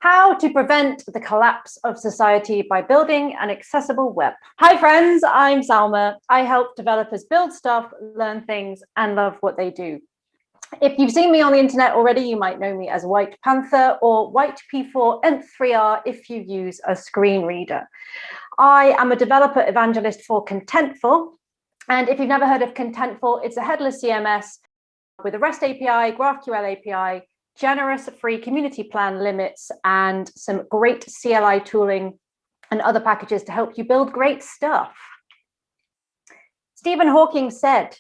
How to prevent the collapse of society by building an accessible web. Hi friends, I'm Salma. I help developers build stuff, learn things, and love what they do. If you've seen me on the internet already, you might know me as White Panther or White P4 Nth3R if you use a screen reader. I am a developer evangelist for Contentful. And if you've never heard of Contentful, it's a headless CMS with a REST API, GraphQL API, generous free community plan limits, and some great CLI tooling and other packages to help you build great stuff. Stephen Hawking said,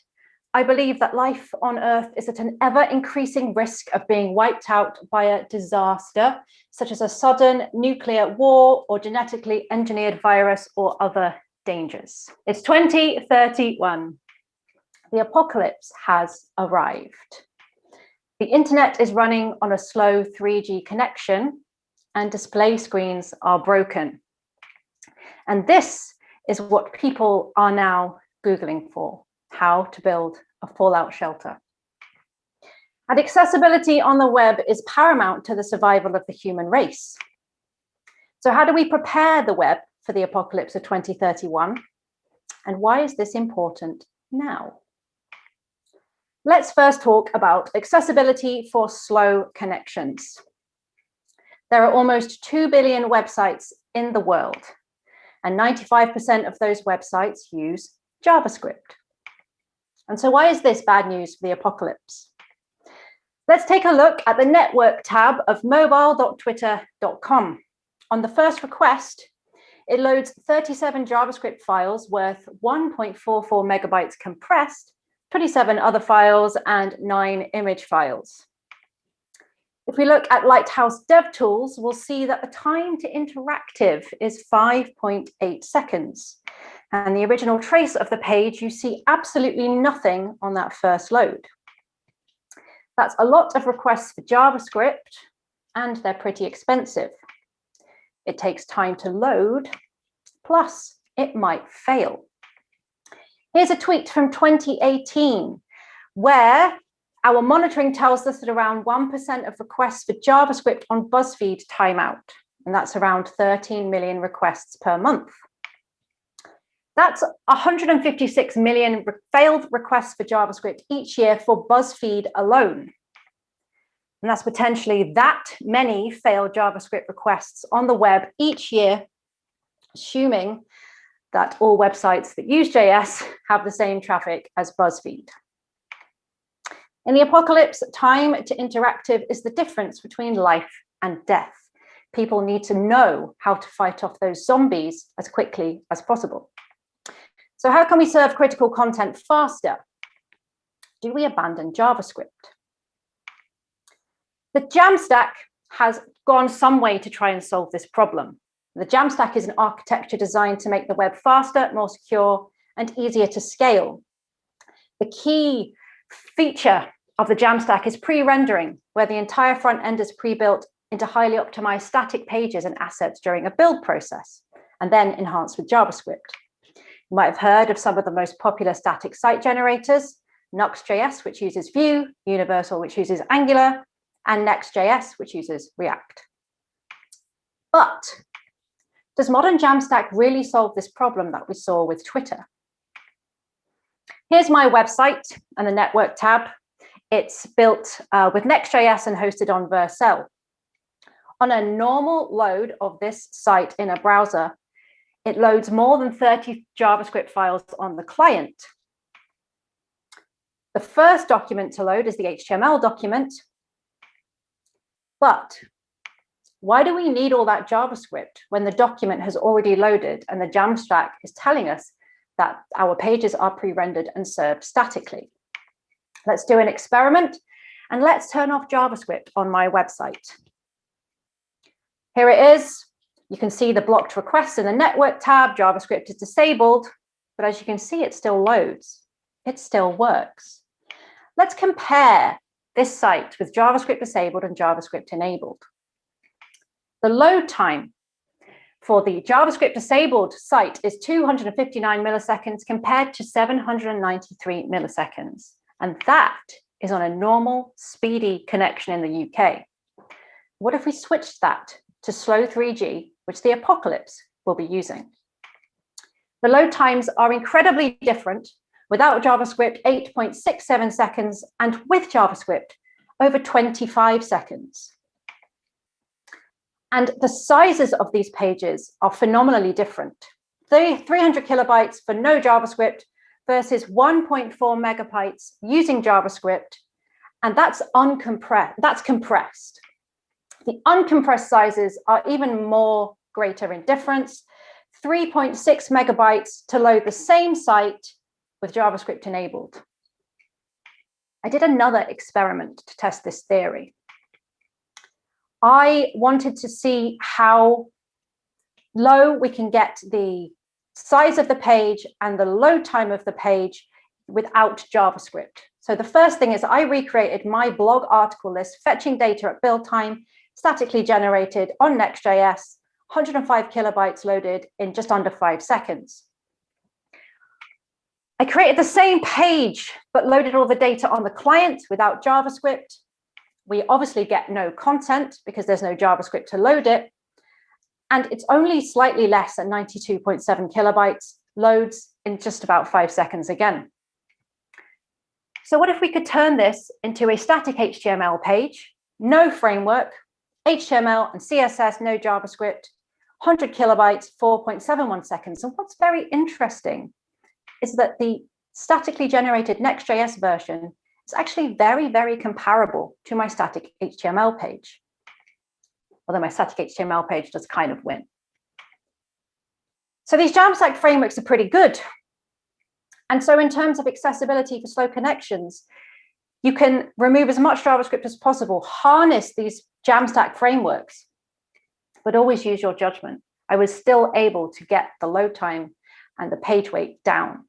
"I believe that life on Earth is at an ever-increasing risk of being wiped out by a disaster, such as a sudden nuclear war or genetically engineered virus or other dangers." It's 2031. The apocalypse has arrived. The internet is running on a slow 3G connection and display screens are broken. And this is what people are now Googling for: how to build a fallout shelter. And accessibility on the web is paramount to the survival of the human race. So how do we prepare the web for the apocalypse of 2031? And why is this important now? Let's first talk about accessibility for slow connections. There are almost 2 billion websites in the world, and 95% of those websites use JavaScript. And so why is this bad news for the apocalypse? Let's take a look at the network tab of mobile.twitter.com. On the first request, it loads 37 JavaScript files worth 1.44 megabytes compressed, 27 other files, and 9 image files. If we look at Lighthouse DevTools, we'll see that the time to interactive is 5.8 seconds. And the original trace of the page, you see absolutely nothing on that first load. That's a lot of requests for JavaScript, and they're pretty expensive. It takes time to load, plus it might fail. Here's a tweet from 2018, where our monitoring tells us that around 1% of requests for JavaScript on BuzzFeed time out, and that's around 13 million requests per month. That's 156 million failed requests for JavaScript each year for BuzzFeed alone. And that's potentially that many failed JavaScript requests on the web each year, assuming that all websites that use JS have the same traffic as BuzzFeed. In the apocalypse, time to interactive is the difference between life and death. People need to know how to fight off those zombies as quickly as possible. So how can we serve critical content faster? Do we abandon JavaScript? The Jamstack has gone some way to try and solve this problem. The Jamstack is an architecture designed to make the web faster, more secure, and easier to scale. The key feature of the Jamstack is pre-rendering, where the entire front end is pre-built into highly optimized static pages and assets during a build process, and then enhanced with JavaScript. You might have heard of some of the most popular static site generators: Nuxt.js, which uses Vue, Universal, which uses Angular, and Next.js, which uses React. But does modern Jamstack really solve this problem that we saw with Twitter? Here's my website and the network tab. It's built with Next.js and hosted on Vercel. On a normal load of this site in a browser, it loads more than 30 JavaScript files on the client. The first document to load is the HTML document. But why do we need all that JavaScript when the document has already loaded and the Jamstack is telling us that our pages are pre-rendered and served statically? Let's do an experiment, and let's turn off JavaScript on my website. Here it is. You can see the blocked requests in the network tab. JavaScript is disabled, but as you can see, it still loads. It still works. Let's compare this site with JavaScript disabled and JavaScript enabled. The load time for the JavaScript disabled site is 259 milliseconds compared to 793 milliseconds. And that is on a normal, speedy connection in the UK. What if we switched that to slow 3G, which the apocalypse will be using. The load times are incredibly different. Without JavaScript, 8.67 seconds, and with JavaScript, over 25 seconds. And the sizes of these pages are phenomenally different. 300 kilobytes for no JavaScript versus 1.4 megabytes using JavaScript, and that's compressed. The uncompressed sizes are even more greater in difference. 3.6 megabytes to load the same site with JavaScript enabled. I did another experiment to test this theory. I wanted to see how low we can get the size of the page and the load time of the page without JavaScript. So the first thing is I recreated my blog article list, fetching data at build time, statically generated on Next.js, 105 kilobytes loaded in just under 5 seconds. I created the same page, but loaded all the data on the client without JavaScript. We obviously get no content because there's no JavaScript to load it. And it's only slightly less than 92.7 kilobytes loads in just about 5 seconds again. So what if we could turn this into a static HTML page, no framework, HTML and CSS, no JavaScript, 100 kilobytes, 4.71 seconds. And what's very interesting is that the statically generated Next.js version is actually very, very comparable to my static HTML page. Although my static HTML page does kind of win. So these Jamstack frameworks are pretty good. And so in terms of accessibility for slow connections, you can remove as much JavaScript as possible, harness these Jamstack frameworks, but always use your judgment. I was still able to get the load time and the page weight down.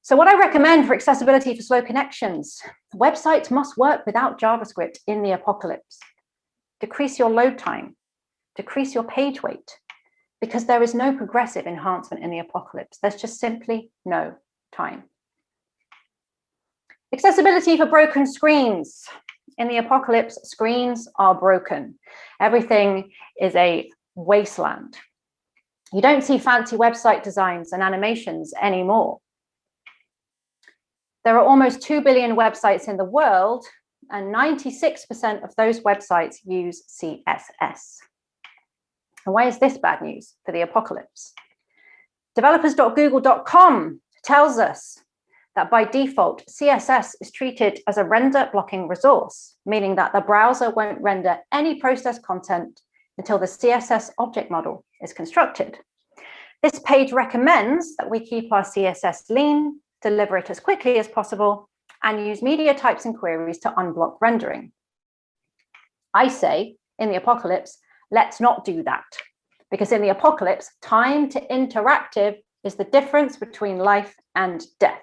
So what I recommend for accessibility for slow connections, websites must work without JavaScript in the apocalypse. Decrease your load time, decrease your page weight, because there is no progressive enhancement in the apocalypse. There's just simply no time. Accessibility for broken screens. In the apocalypse, screens are broken. Everything is a wasteland. You don't see fancy website designs and animations anymore. There are almost 2 billion websites in the world, and 96% of those websites use CSS. And why is this bad news for the apocalypse? Developers.google.com tells us that by default, CSS is treated as a render blocking resource, meaning that the browser won't render any processed content until the CSS object model is constructed. This page recommends that we keep our CSS lean, deliver it as quickly as possible, and use media types and queries to unblock rendering. I say, in the apocalypse, let's not do that, because in the apocalypse, time to interactive is the difference between life and death.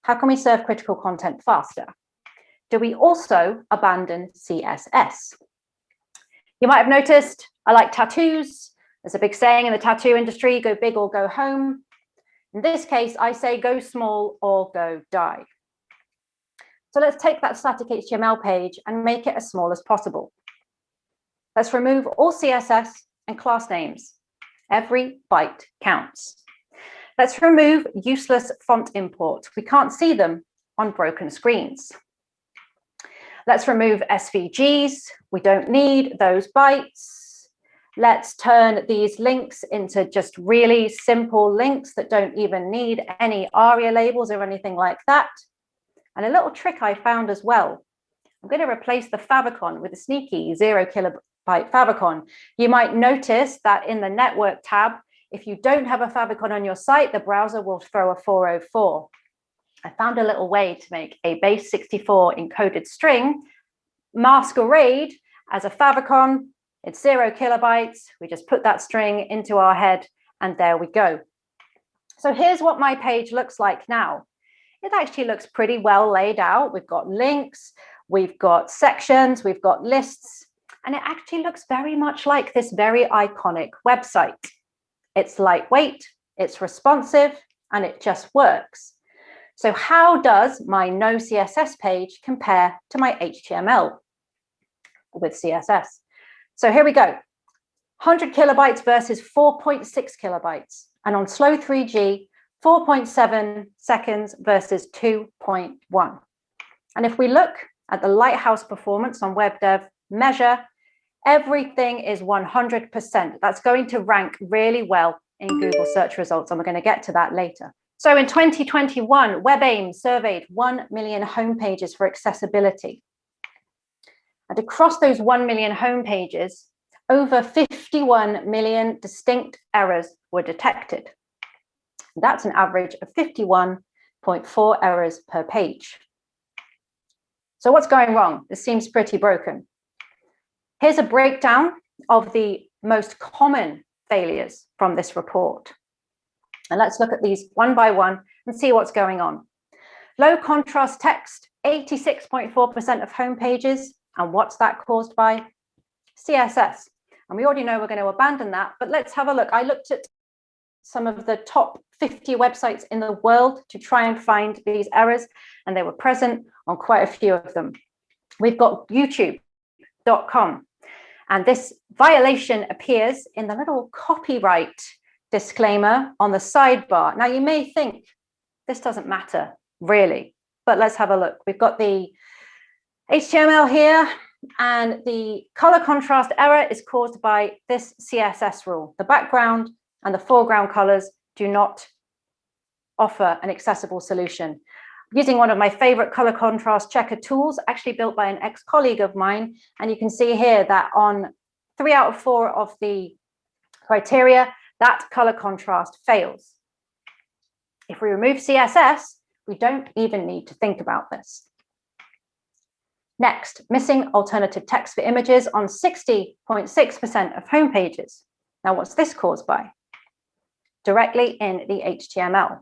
How can we serve critical content faster? Do we also abandon CSS? You might have noticed I like tattoos. There's a big saying in the tattoo industry, go big or go home. In this case, I say go small or go die. So let's take that static HTML page and make it as small as possible. Let's remove all CSS and class names. Every byte counts. Let's remove useless font imports. We can't see them on broken screens. Let's remove SVGs. We don't need those bytes. Let's turn these links into just really simple links that don't even need any ARIA labels or anything like that. And a little trick I found as well. I'm going to replace the favicon with a sneaky 0 kilobyte favicon. You might notice that in the network tab, if you don't have a favicon on your site, the browser will throw a 404. I found a little way to make a base 64 encoded string masquerade as a favicon. It's 0 kilobytes. We just put that string into our head and there we go. So here's what my page looks like now. It actually looks pretty well laid out. We've got links, we've got sections, we've got lists, and it actually looks very much like this very iconic website. It's lightweight, it's responsive, and it just works. So how does my no CSS page compare to my HTML? with CSS. So here we go. 100 kilobytes versus 4.6 kilobytes. And on slow 3G, 4.7 seconds versus 2.1. And if we look at the Lighthouse performance on web dev measure, everything is 100%. That's going to rank really well in Google search results, and we're going to get to that later. So in 2021, WebAIM surveyed 1 million homepages for accessibility. And across those 1 million homepages, over 51 million distinct errors were detected. That's an average of 51.4 errors per page. So what's going wrong? This seems pretty broken. Here's a breakdown of the most common failures from this report. And let's look at these one by one and see what's going on. Low contrast text, 86.4% of home pages. And what's that caused by? CSS. And we already know we're going to abandon that, but let's have a look. I looked at some of the top 50 websites in the world to try and find these errors, and they were present on quite a few of them. We've got youtube.com, and this violation appears in the little copyright disclaimer on the sidebar. Now, you may think this doesn't matter, really, but let's have a look. We've got the HTML here, and the color contrast error is caused by this CSS rule. The background and the foreground colors do not offer an accessible solution. Using one of my favorite color contrast checker tools, actually built by an ex-colleague of mine, and you can see here that on 3 out of 4 of the criteria, that color contrast fails. If we remove CSS, we don't even need to think about this. Next, missing alternative text for images on 60.6% of home pages. Now, what's this caused by? Directly in the HTML.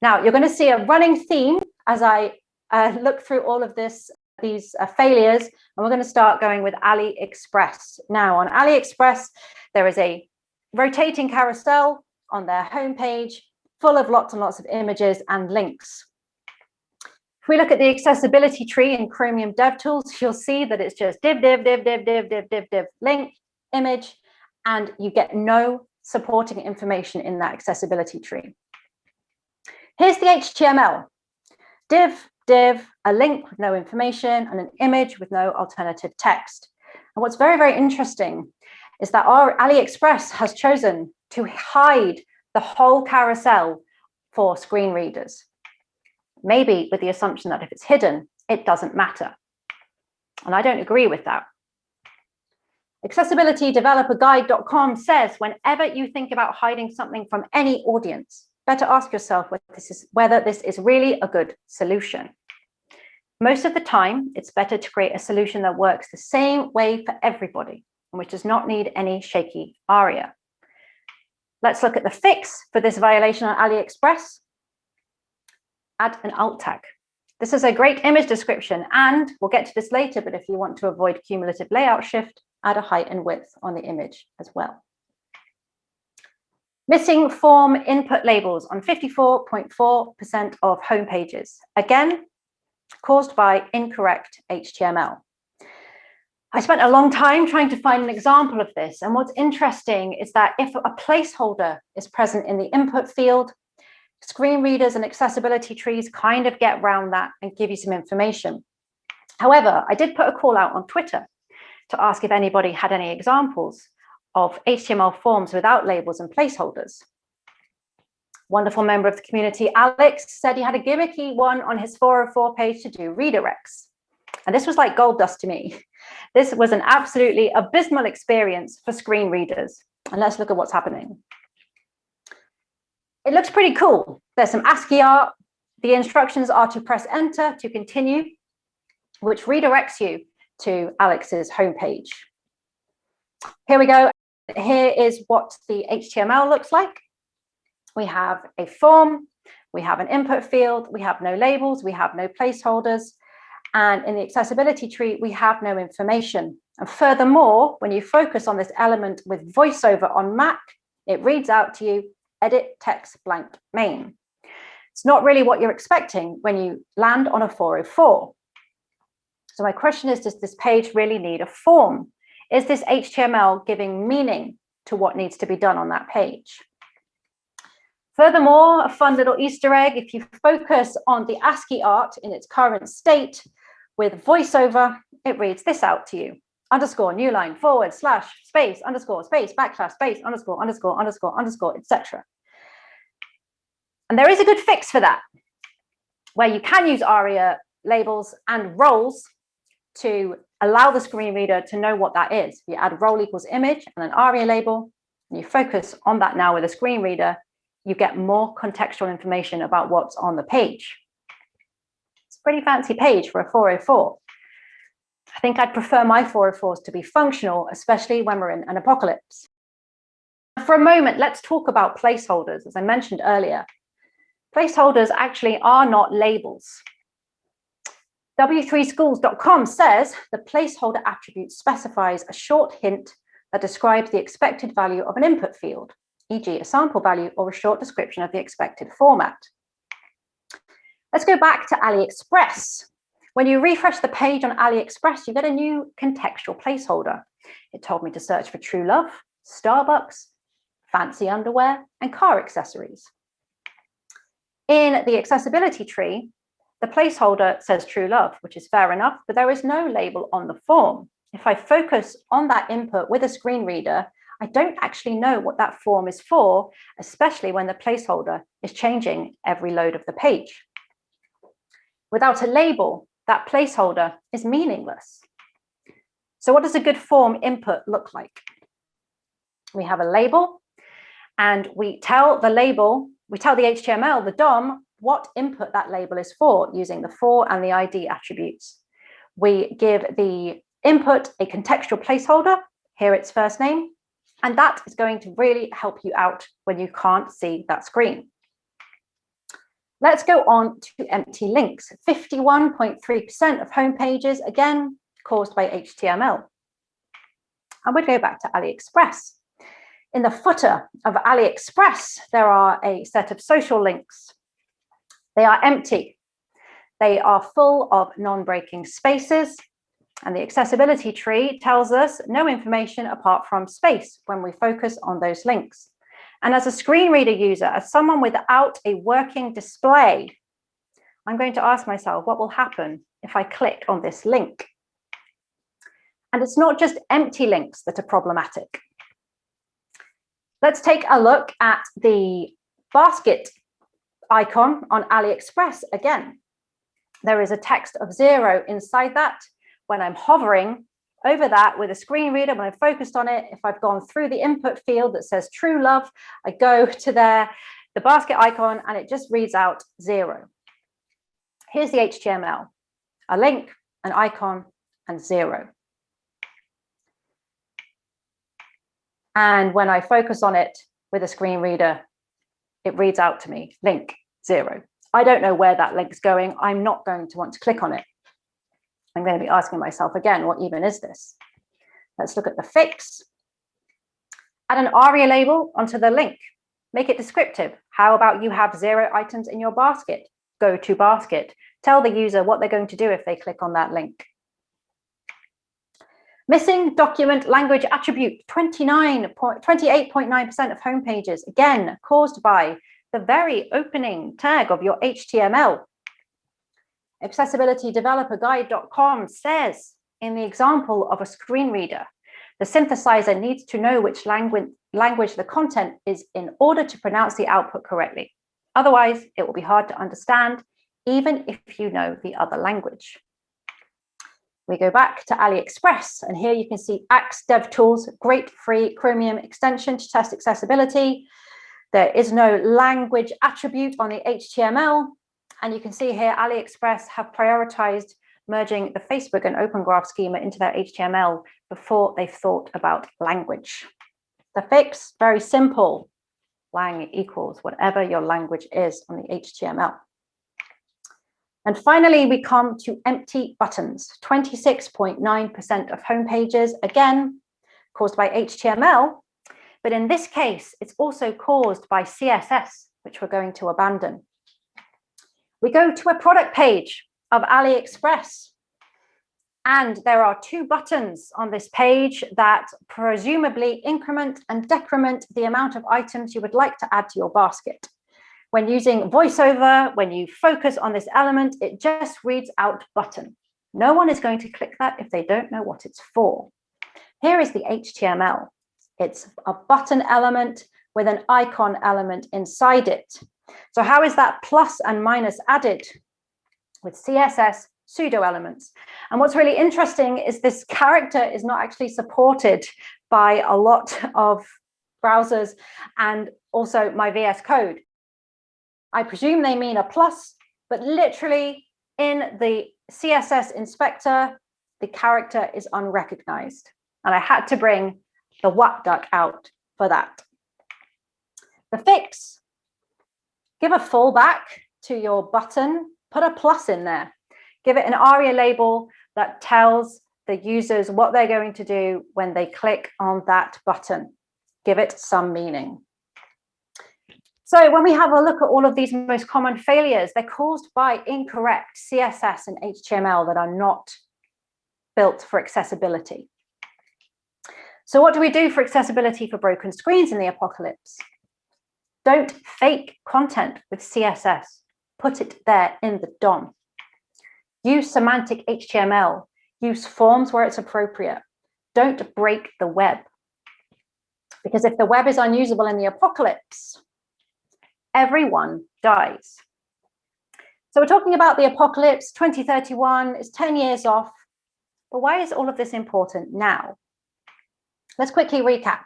Now, you're going to see a running theme as I look through all of these failures, and we're going to start going with AliExpress. Now, on AliExpress, there is a rotating carousel on their homepage full of lots and lots of images and links. If we look at the accessibility tree in Chromium DevTools, you'll see that it's just div, div, div, div, div, div, div, div, link, image, and you get no supporting information in that accessibility tree. Here's the HTML. Div, div, a link with no information, and an image with no alternative text. And what's very, very interesting is that our AliExpress has chosen to hide the whole carousel for screen readers. Maybe with the assumption that if it's hidden, it doesn't matter. And I don't agree with that. AccessibilityDeveloperGuide.com says whenever you think about hiding something from any audience, better ask yourself whether this is really a good solution. Most of the time, it's better to create a solution that works the same way for everybody, and which does not need any shaky ARIA. Let's look at the fix for this violation on AliExpress. Add an alt tag. This is a great image description, and we'll get to this later, but if you want to avoid cumulative layout shift, add a height and width on the image as well. Missing form input labels on 54.4% of home pages. Again, caused by incorrect HTML. I spent a long time trying to find an example of this, and what's interesting is that if a placeholder is present in the input field, screen readers and accessibility trees kind of get around that and give you some information. However, I did put a call out on Twitter to ask if anybody had any examples of HTML forms without labels and placeholders. Wonderful member of the community, Alex, said he had a gimmicky one on his 404 page to do redirects. And this was like gold dust to me. This was an absolutely abysmal experience for screen readers. And let's look at what's happening. It looks pretty cool. There's some ASCII art. The instructions are to press enter to continue, which redirects you to Alex's homepage. Here we go. Here is what the HTML looks like. We have a form, we have an input field, we have no labels, we have no placeholders, and in the accessibility tree, we have no information. And furthermore, when you focus on this element with voiceover on Mac, it reads out to you, edit text blank main. It's not really what you're expecting when you land on a 404. So my question is, does this page really need a form? Is this HTML giving meaning to what needs to be done on that page? Furthermore, a fun little Easter egg, if you focus on the ASCII art in its current state with voiceover, it reads this out to you. Underscore, new line, forward, slash, space, underscore, space, backslash, space, underscore, underscore, underscore, underscore, etc. And there is a good fix for that, where you can use ARIA labels and roles to allow the screen reader to know what that is. You add role equals image and an ARIA label, and you focus on that now with a screen reader, you get more contextual information about what's on the page. It's a pretty fancy page for a 404. I think I'd prefer my 404s to be functional, especially when we're in an apocalypse. For a moment, let's talk about placeholders. As I mentioned earlier, placeholders actually are not labels. w3schools.com says the placeholder attribute specifies a short hint that describes the expected value of an input field, e.g. a sample value or a short description of the expected format. Let's go back to AliExpress. When you refresh the page on AliExpress, you get a new contextual placeholder. It told me to search for true love, Starbucks, fancy underwear, and car accessories. In the accessibility tree, the placeholder says true love, which is fair enough, but there is no label on the form. If I focus on that input with a screen reader, I don't actually know what that form is for, especially when the placeholder is changing every load of the page. Without a label, that placeholder is meaningless. So what does a good form input look like? We have a label, and we tell the HTML, the DOM, what input that label is for using the for and the ID attributes. We give the input a contextual placeholder, here it's first name, and that is going to really help you out when you can't see that screen. Let's go on to empty links. 51.3% of home pages, again, caused by HTML. And we'd go back to AliExpress. In the footer of AliExpress, there are a set of social links. They are empty. They are full of non-breaking spaces. And the accessibility tree tells us no information apart from space when we focus on those links. And as a screen reader user, as someone without a working display, I'm going to ask myself, what will happen if I click on this link? And it's not just empty links that are problematic. Let's take a look at the basket icon on AliExpress again. There is a text of 0 inside that. When I'm hovering over that with a screen reader, when I'm focused on it, if I've gone through the input field that says true love, I go to the basket icon and it just reads out 0. Here's the HTML, a link, an icon, and 0. And when I focus on it with a screen reader, it reads out to me, link, 0. I don't know where that link's going. I'm not going to want to click on it. I'm going to be asking myself again, what even is this? Let's look at the fix. Add an ARIA label onto the link. Make it descriptive. How about you have 0 items in your basket? Go to basket. Tell the user what they're going to do if they click on that link. Missing document language attribute, 28.9% of home pages, again, caused by the very opening tag of your HTML. accessibilitydeveloperguide.com says, in the example of a screen reader, the synthesizer needs to know which language the content is in order to pronounce the output correctly. Otherwise, it will be hard to understand, even if you know the other language. We go back to AliExpress, and here you can see Axe DevTools, great free Chromium extension to test accessibility. There is no language attribute on the HTML. And you can see here, AliExpress have prioritized merging the Facebook and Open Graph schema into their HTML before they've thought about language. The fix, very simple. Lang equals whatever your language is on the HTML. And finally, we come to empty buttons. 26.9% of home pages, again, caused by HTML. But in this case, it's also caused by CSS, which we're going to abandon. We go to a product page of AliExpress. And there are two buttons on this page that presumably increment and decrement the amount of items you would like to add to your basket. When using VoiceOver, when you focus on this element, it just reads out button. No one is going to click that if they don't know what it's for. Here is the HTML. It's a button element with an icon element inside it. So how is that plus and minus added? With CSS pseudo elements. And what's really interesting is this character is not actually supported by a lot of browsers and also my VS Code. I presume they mean a plus, but literally in the CSS inspector, the character is unrecognized. And I had to bring the what duck out for that. The fix, give a fallback to your button, put a plus in there. Give it an ARIA label that tells the users what they're going to do when they click on that button. Give it some meaning. So when we have a look at all of these most common failures, they're caused by incorrect CSS and HTML that are not built for accessibility. So what do we do for accessibility for broken screens in the apocalypse? Don't fake content with CSS. Put it there in the DOM. Use semantic HTML. Use forms where it's appropriate. Don't break the web. Because if the web is unusable in the apocalypse, everyone dies. So we're talking about the apocalypse, 2031, it's 10 years off. But why is all of this important now? Let's quickly recap.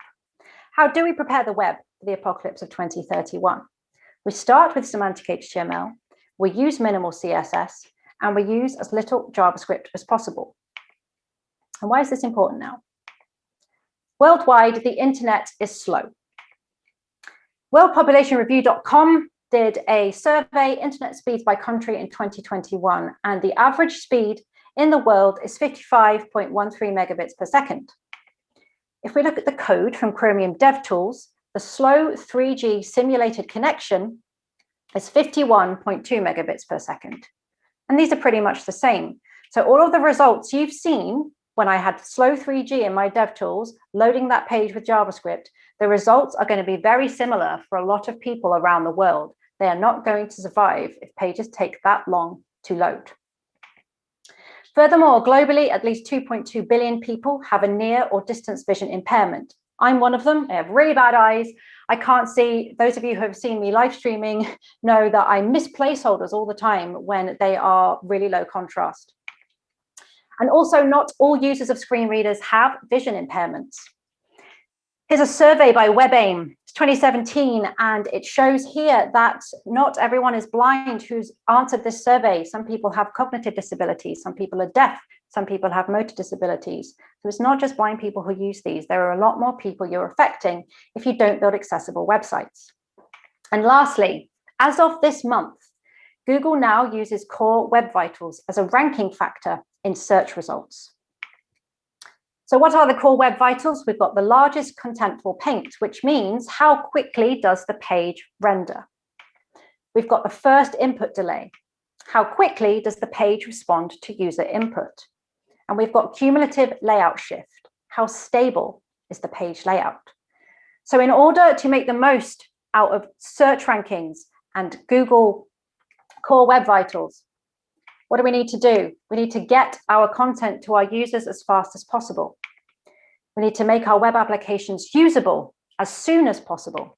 How do we prepare the web for the apocalypse of 2031? We start with semantic HTML. We use minimal CSS. And we use as little JavaScript as possible. And why is this important now? Worldwide, the internet is slow. WorldPopulationReview.com did a survey, internet speeds by country in 2021, and the average speed in the world is 55.13 megabits per second. If we look at the code from Chromium DevTools, the slow 3G simulated connection is 51.2 megabits per second. And these are pretty much the same. So all of the results you've seen when I had slow 3G in my DevTools, loading that page with JavaScript, the results are going to be very similar for a lot of people around the world. They are not going to survive if pages take that long to load. Furthermore, globally, at least 2.2 billion people have a near or distance vision impairment. I'm one of them. I have really bad eyes. I can't see. Those of you who have seen me live streaming know that I miss placeholders all the time when they are really low contrast. And also, not all users of screen readers have vision impairments. Here's a survey by WebAIM, it's 2017, and it shows here that not everyone is blind who's answered this survey. Some people have cognitive disabilities, some people are deaf, some people have motor disabilities. So it's not just blind people who use these. There are a lot more people you're affecting if you don't build accessible websites. And lastly, as of this month, Google now uses Core Web Vitals as a ranking factor in search results. So what are the Core Web Vitals? We've got the largest contentful paint, which means how quickly does the page render? We've got the first input delay. How quickly does the page respond to user input? And we've got cumulative layout shift. How stable is the page layout? So in order to make the most out of search rankings and Google Core Web Vitals, what do we need to do? We need to get our content to our users as fast as possible. We need to make our web applications usable as soon as possible.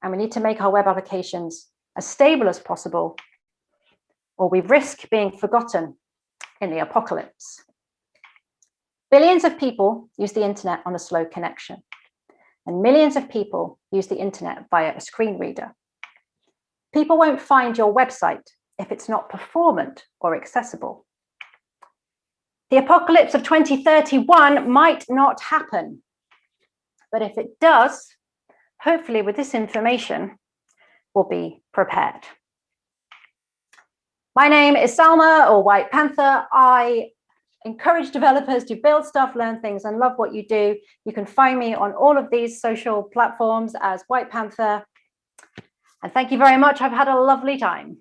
And we need to make our web applications as stable as possible, or we risk being forgotten in the apocalypse. Billions of people use the internet on a slow connection, and millions of people use the internet via a screen reader. People won't find your website if it's not performant or accessible. The apocalypse of 2031 might not happen, but if it does, hopefully with this information, we'll be prepared. My name is Salma, or White Panther. I encourage developers to build stuff, learn things, and love what you do. You can find me on all of these social platforms as White Panther. And thank you very much. I've had a lovely time.